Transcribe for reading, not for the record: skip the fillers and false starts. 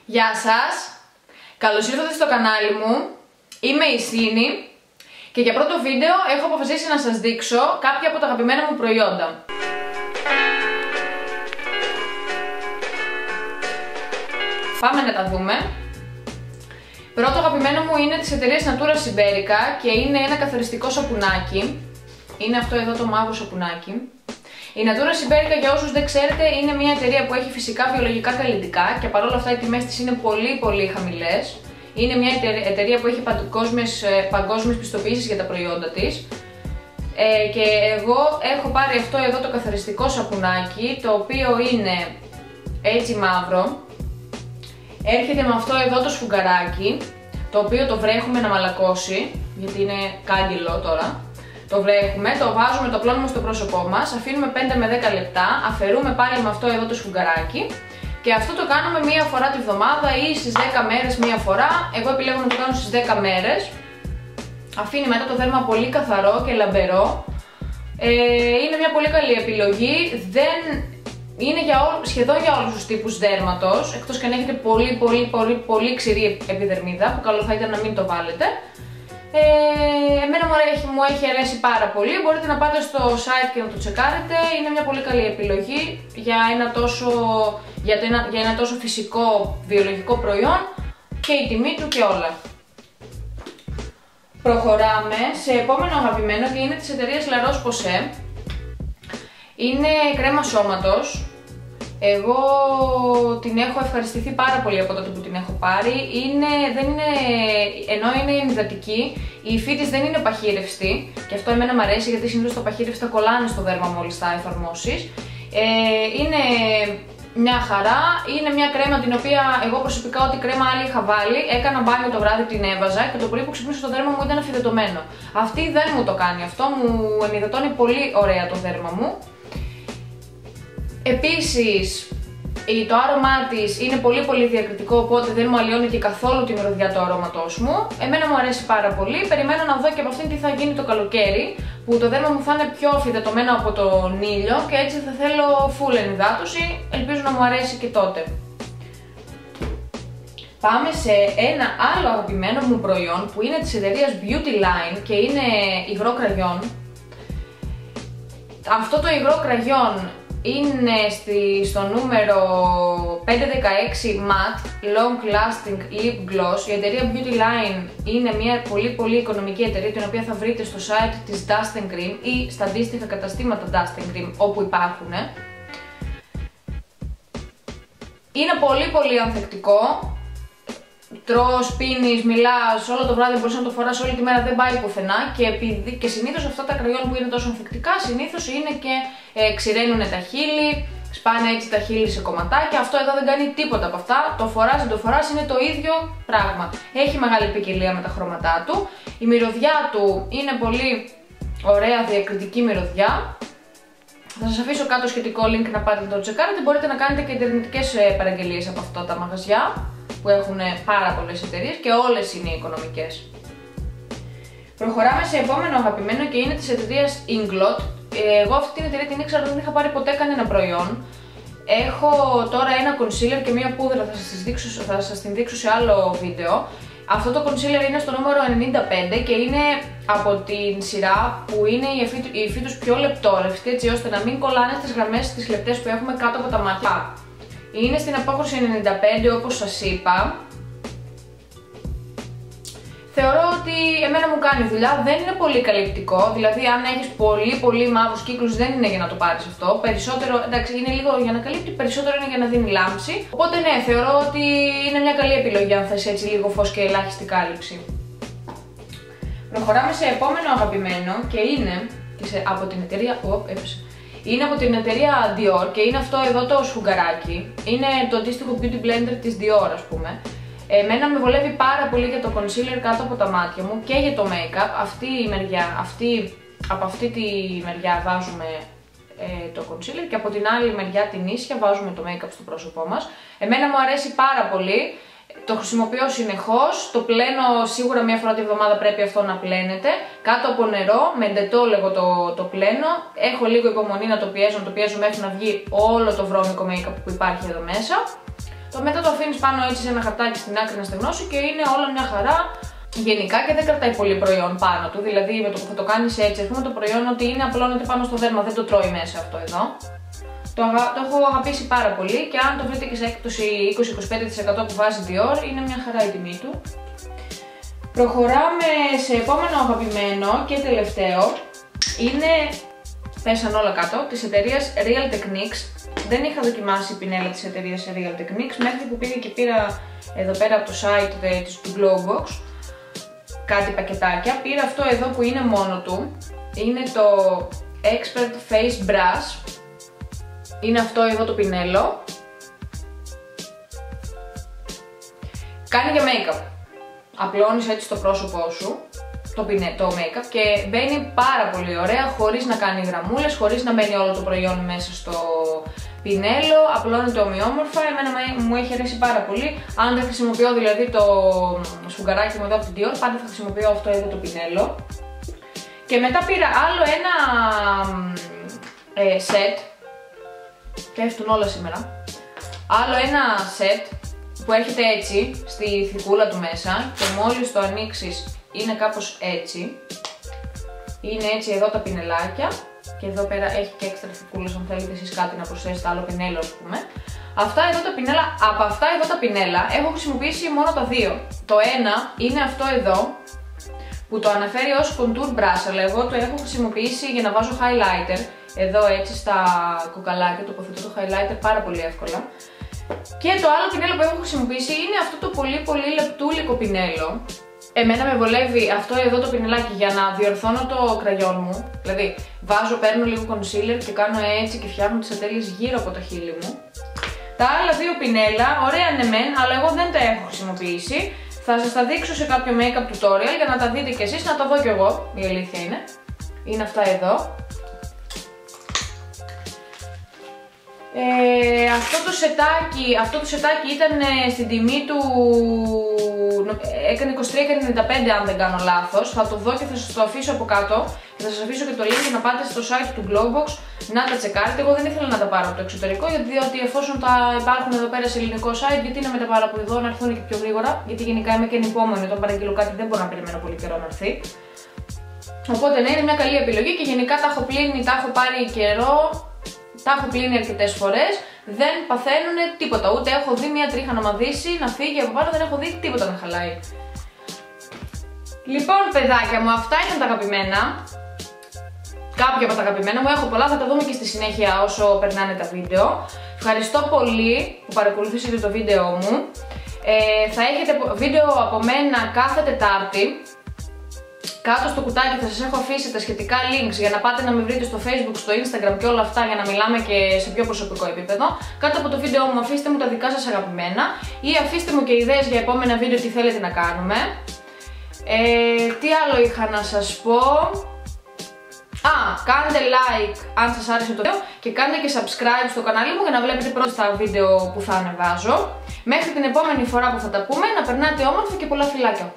Γεια σας! Καλώς ήρθατε στο κανάλι μου. Είμαι η Σίνη και για πρώτο βίντεο έχω αποφασίσει να σας δείξω κάποια από τα αγαπημένα μου προϊόντα. Πάμε να τα δούμε. Πρώτο αγαπημένο μου είναι της εταιρείας Natura Siberica και είναι ένα καθαριστικό σαπουνάκι. Είναι αυτό εδώ το μαύρο σαπουνάκι. Η Natura Siberica, για όσους δεν ξέρετε, είναι μια εταιρεία που έχει φυσικά βιολογικά καλλυντικά και παρόλα αυτά οι τιμές της είναι πολύ χαμηλές. Είναι μια εταιρεία που έχει παγκόσμιες πιστοποιήσεις για τα προϊόντα της. Και εγώ έχω πάρει αυτό εδώ το καθαριστικό σαπουνάκι, το οποίο είναι έτσι μαύρο. Έρχεται με αυτό εδώ το σφουγγαράκι, το οποίο το βρέχουμε να μαλακώσει, γιατί είναι κάγκελο τώρα. Το βρέχουμε, το βάζουμε, το απλώνουμε στο πρόσωπό μας, αφήνουμε 5 με 10 λεπτά, αφαιρούμε πάλι με αυτό εδώ το σφουγγαράκι και αυτό το κάνουμε μία φορά τη βδομάδα ή στις 10 μέρες μία φορά. Εγώ επιλέγω να το κάνω στις 10 μέρες. Αφήνει μετά το δέρμα πολύ καθαρό και λαμπερό. Είναι μια πολύ καλή επιλογή, είναι σχεδόν για όλους τους τύπους δέρματος, εκτός και αν έχετε πολύ ξηρή επιδερμίδα, που καλό θα ήταν να μην το βάλετε. Εμένα μου έχει αρέσει πάρα πολύ, μπορείτε να πάτε στο site και να το τσεκάρετε, είναι μια πολύ καλή επιλογή για ένα τόσο φυσικό βιολογικό προϊόν και η τιμή του και όλα. Προχωράμε σε επόμενο αγαπημένο και είναι της εταιρείας La Roche-Posay. Είναι κρέμα σώματος. Εγώ την έχω ευχαριστηθεί πάρα πολύ από τότε που την έχω πάρει. Ενώ είναι υδατική, η υφή της δεν είναι παχύρευστη και αυτό εμένα μου αρέσει, γιατί συνήθως τα παχύρευστα κολλάνε στο δέρμα μόλις τα εφαρμόσεις. Είναι μια χαρά, είναι μια κρέμα την οποία εγώ προσωπικά ό,τι κρέμα άλλη είχα βάλει, έκανα μπάνιο το βράδυ, την έβαζα και το πρωί που ξυπνούσα το δέρμα μου ήταν αφυδατωμένο. Αυτή δεν μου το κάνει αυτό, μου ενυδατώνει πολύ ωραία το δέρμα μου. Επίσης, το άρωμά της είναι πολύ διακριτικό, οπότε δεν μου αλλοιώνει και καθόλου τη μυρωδιά του αρώματός μου. Εμένα μου αρέσει πάρα πολύ, περιμένω να δω και από αυτήν τι θα γίνει το καλοκαίρι, που το δέρμα μου θα είναι πιο αφυδατωμένο από τον ήλιο και έτσι θα θέλω full ενυδάτωση, ελπίζω να μου αρέσει και τότε. Πάμε σε ένα άλλο αγαπημένο μου προϊόν που είναι της εταιρείας Beauty Line και είναι υγρό κραγιόν. Αυτό το υγρό κραγιόν είναι στο νούμερο 516 Matte Long Lasting Lip Gloss. Η εταιρεία Beauty Line είναι μια πολύ οικονομική εταιρεία, την οποία θα βρείτε στο site της Dust & Cream ή στα αντίστοιχα καταστήματα Dust & Cream όπου υπάρχουν. Είναι πολύ ανθεκτικό. Τρως, πίνεις, μιλάς, όλο το βράδυ μπορείς να το φοράς όλη τη μέρα, δεν πάει πουθενά και συνήθως αυτά τα κραγιόν που είναι τόσο ανθεκτικά συνήθως είναι και ξηραίνουν τα χείλη, σπάνε έτσι τα χείλη σε κομματάκια. Αυτό εδώ δεν κάνει τίποτα από αυτά, το φοράς, δεν το φοράς, είναι το ίδιο πράγμα. Έχει μεγάλη ποικιλία με τα χρώματά του, η μυρωδιά του είναι πολύ ωραία διακριτική μυρωδιά. Θα σας αφήσω κάτω σχετικό link να πάτε να το τσεκάρετε, μπορείτε να κάνετε και ιντερνετικές παραγγελίες από αυτά τα μαγαζιά που έχουν πάρα πολλές εταιρείες και όλες είναι οικονομικές. Προχωράμε σε επόμενο αγαπημένο και είναι της εταιρείας Inglot. Εγώ αυτή την εταιρεία την ήξερα, δεν είχα πάρει ποτέ κανένα προϊόν. Έχω τώρα ένα concealer και μία πούδρα, θα σας την δείξω σε άλλο βίντεο. Αυτό το concealer είναι στο νούμερο 95 και είναι από την σειρά που είναι η υφή τους πιο λεπτόρευστη, έτσι ώστε να μην κολλάνε στις γραμμές τις λεπτές που έχουμε κάτω από τα μάτια. Είναι στην απόχρωση 95 όπως σας είπα. Θεωρώ ότι εμένα μου κάνει δουλειά, δεν είναι πολύ καλυπτικό, δηλαδή αν έχεις πολύ μαύρους κύκλους δεν είναι για να το πάρεις αυτό. Περισσότερο, εντάξει, είναι λίγο για να καλύπτει, περισσότερο είναι για να δίνει λάμψη. Οπότε ναι, θεωρώ ότι είναι μια καλή επιλογή αν θες έτσι λίγο φως και ελάχιστη κάλυψη. Προχωράμε σε επόμενο αγαπημένο και είναι από την εταιρεία... Είναι από την εταιρεία Dior και είναι αυτό εδώ το σφουγγαράκι. Είναι το αντίστοιχο beauty blender της Dior, ας πούμε. Εμένα με βολεύει πάρα πολύ για το concealer κάτω από τα μάτια μου και για το make-up. Από αυτή τη μεριά βάζουμε το concealer και από την άλλη μεριά την ίσια βάζουμε το make-up στο πρόσωπό μας. Εμένα μου αρέσει πάρα πολύ. Το χρησιμοποιώ συνεχώς, το πλένω σίγουρα μία φορά τη βδομάδα, πρέπει αυτό να πλένεται. Κάτω από νερό, με ντετόλ εγώ το πλένω. Έχω λίγο υπομονή να το πιέζω μέχρι να βγει όλο το βρώμικο make-up που υπάρχει εδώ μέσα. Μετά το αφήνεις πάνω έτσι σε ένα χαρτάκι στην άκρη να στεγνώσει και είναι όλα μια χαρά γενικά και δεν κρατάει πολύ προϊόν πάνω του. Δηλαδή με το που θα το κάνεις έτσι, ας πούμε, το προϊόν ότι είναι απλώνεται πάνω στο δέρμα, δεν το τρώει μέσα αυτό εδώ. Το έχω αγαπήσει πάρα πολύ και αν το βρείτε και σε έκπτωση 20-25% που βάζει Dior, είναι μια χαρά η τιμή του. Προχωράμε σε επόμενο αγαπημένο και τελευταίο. Είναι, πέσαν όλα κάτω, της εταιρείας Real Techniques. Δεν είχα δοκιμάσει πινέλα της εταιρείας Real Techniques μέχρι που πήγα και πήρα εδώ πέρα από το site του Glowbox κάτι πακετάκια. Πήρα αυτό εδώ που είναι μόνο του. Είναι το Expert Face Brush. Είναι αυτό εδώ το πινέλο. Κάνει για make-up. Απλώνεις έτσι το πρόσωπό σου το make-up και μπαίνει πάρα πολύ ωραία χωρίς να κάνει γραμμούλες, χωρίς να μπαίνει όλο το προϊόν μέσα στο πινέλο, απλώνεται ομοιόμορφα. Εμένα μου έχει αρέσει πάρα πολύ. Αν δεν χρησιμοποιώ δηλαδή το σφουγγαράκι μου εδώ από την Dior, πάντα θα χρησιμοποιώ αυτό εδώ το πινέλο. Και μετά πήρα άλλο ένα set, πέφτουν όλα σήμερα, άλλο ένα set που έρχεται έτσι στη θικούλα του μέσα και μόλις το ανοίξεις είναι κάπως έτσι. Είναι έτσι εδώ τα πινελάκια και εδώ πέρα έχει και έξτρα θικούλες αν θέλετε εσείς κάτι να προσθέσετε άλλο πινέλο ας πούμε. Αυτά εδώ τα πινέλα, από αυτά εδώ τα πινέλα έχω χρησιμοποιήσει μόνο τα δύο. Το ένα είναι αυτό εδώ που το αναφέρει ως contour brush, αλλά εγώ το έχω χρησιμοποιήσει για να βάζω highlighter. Εδώ έτσι στα κοκαλάκια τοποθετώ το highlighter πάρα πολύ εύκολα. Και το άλλο πινέλο που έχω χρησιμοποιήσει είναι αυτό το πολύ λεπτούλικο πινέλο. Εμένα με βολεύει αυτό εδώ το πινελάκι για να διορθώνω το κραγιόν μου. Δηλαδή παίρνω λίγο concealer και κάνω έτσι και φτιάχνω τις ατέλειες γύρω από το χείλη μου. Τα άλλα δύο πινέλα, ωραία ναι μεν, αλλά εγώ δεν τα έχω χρησιμοποιήσει. Θα σας τα δείξω σε κάποιο make-up tutorial για να τα δείτε κι εσείς, να τα δω κι εγώ, η αλήθεια είναι. Είναι αυτά εδώ. Αυτό το σετάκι ήταν στην τιμή του, έκανε 23,95 αν δεν κάνω λάθος. Θα το δω και θα σας το αφήσω από κάτω και θα σας αφήσω και το link για να πάτε στο site του Glowbox να τα τσεκάρετε. Εγώ δεν ήθελα να τα πάρω από το εξωτερικό διότι εφόσον τα υπάρχουν εδώ πέρα σε ελληνικό site, γιατί να με τα πάρω από εδώ να έρθουν και πιο γρήγορα, γιατί γενικά είμαι και ανυπόμονη, όταν παραγγείλω κάτι δεν μπορώ να περιμένω πολύ καιρό να έρθει. Οπότε ναι, είναι μια καλή επιλογή και γενικά τα έχω πλύνει, τα έχω πάρει καιρό. Τα έχω πλύνει αρκετές φορές, δεν παθαίνουν τίποτα. Ούτε έχω δει μια τρίχα να μαδίσει, να φύγει από πάνω, δεν έχω δει τίποτα να χαλάει. Λοιπόν, παιδάκια μου, αυτά ήταν τα αγαπημένα. Κάποια από τα αγαπημένα μου, έχω πολλά, θα τα δούμε και στη συνέχεια όσο περνάνε τα βίντεο. Ευχαριστώ πολύ που παρακολουθήσατε το βίντεο μου. Θα έχετε βίντεο από μένα κάθε Τετάρτη. Κάτω στο κουτάκι θα σας έχω αφήσει τα σχετικά links για να πάτε να με βρείτε στο Facebook, στο Instagram και όλα αυτά για να μιλάμε και σε πιο προσωπικό επίπεδο. Κάτω από το βίντεο μου αφήστε μου τα δικά σας αγαπημένα ή αφήστε μου και ιδέες για επόμενα βίντεο τι θέλετε να κάνουμε. Τι άλλο είχα να σας πω. Κάντε like αν σας άρεσε το βίντεο και κάντε και subscribe στο κανάλι μου για να βλέπετε πρώτα τα βίντεο που θα ανεβάζω. Μέχρι την επόμενη φορά που θα τα πούμε, να περνάτε όμορφα και πολλά φιλάκια.